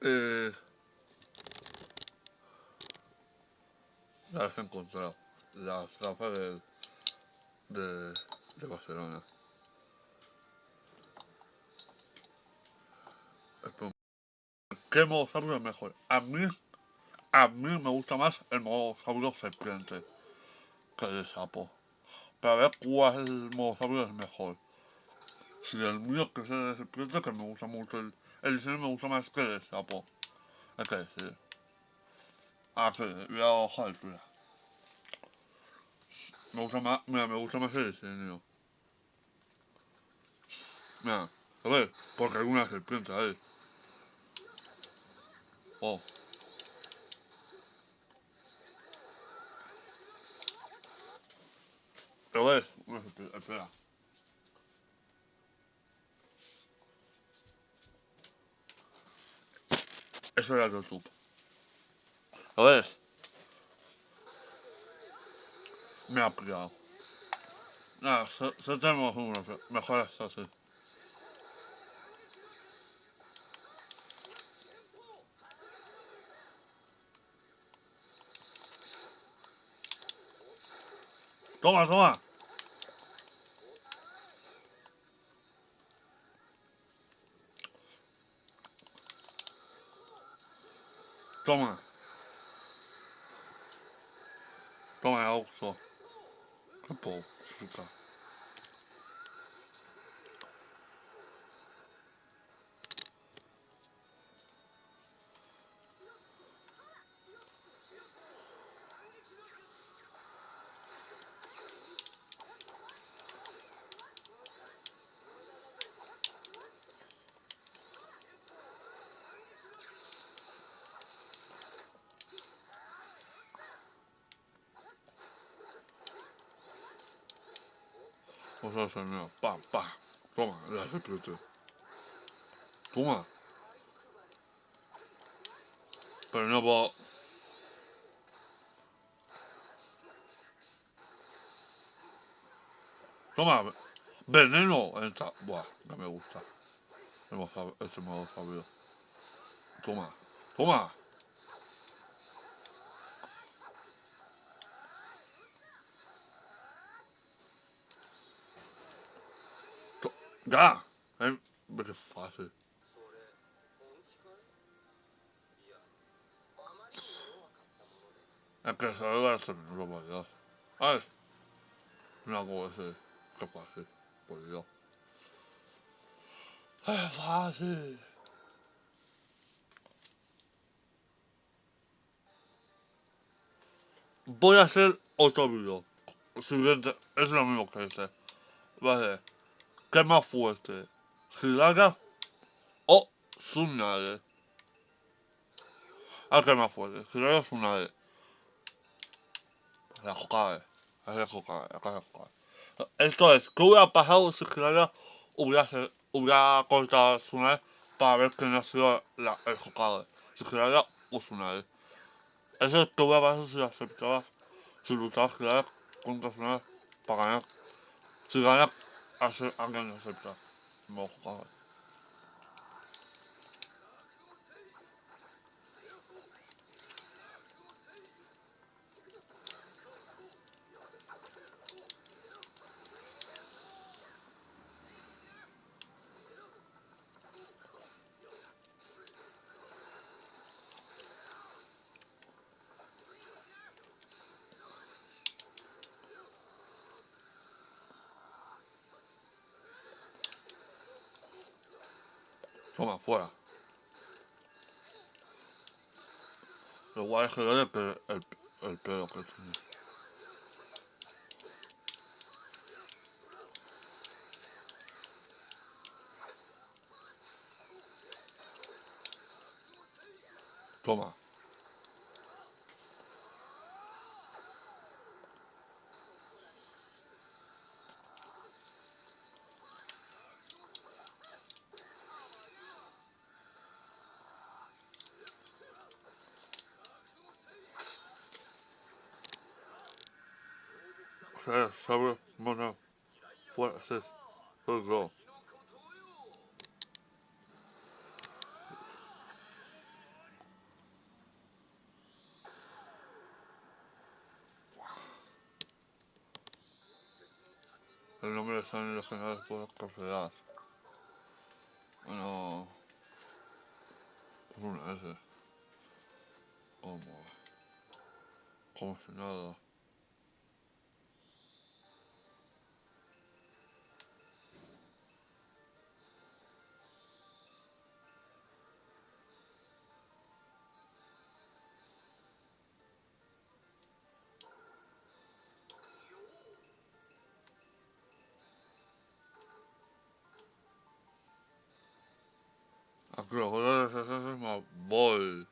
Eh, las he encontrado. Las gafas de, de Barcelona. ¿Qué modo sabio es mejor? A mí me gusta más el modo sabio serpiente que el de sapo. Para ver cuál modo sabio es mejor. Si el mío, que es el de serpiente, que me gusta mucho el diseño me gusta más que el de sapo. Hay que decir. Ah, que voy a bajar el tuyo. Me gusta más, mira, me gusta más el diseño. Mira, a ver, porque hay una serpiente ahí. Oh, ¿lo ves? Una serpiente, espera. Eso era YouTube. ¿Lo ves? Me ha pillado. Nada, se tenemos uno, mejor es así. Toma, toma. Toma. Toma, ya uso. ¿Qué puedo explicar? Vamos a hacer nada. Pa, pa. Toma, la serpiente. Toma. Pero no puedo. Toma. Veneno. Entra. Buah, no me gusta. Este modo sabio. Toma. Toma. Ya. Qué fácil. Es que se debe hacer una variedad. Ay. No como ese. Qué fácil. Por Dios. Es fácil. Voy a hacer otro video. Siguiente. Es lo mismo que este. Vale. ¿Qué es más fuerte? ¿Giraga o tsunade? Ah, ¿qué es más fuerte? ¿Giraga o tsunade? La Hokage. Es la Hokage. La casa Hokage. Esto es, ¿qué hubiera pasado si Giraga hubiera cortado a Tsunade para ver quién ha sido el Hokage? Si Giraga o Tsunade. Eso es, ¿qué hubiera pasado si aceptabas, si luchabas Giraga contra Tsunade para ganar? Si gana a quien acepta. No, Hokage. Toma, fuera. Igual es que el pelo que tiene. Toma. ¿Sabes? Bueno, fuera, sí. Soy yo. el nombre de son relacionados por las propiedades. Bueno, una S. Como si nada. Aquí los colores es más bol.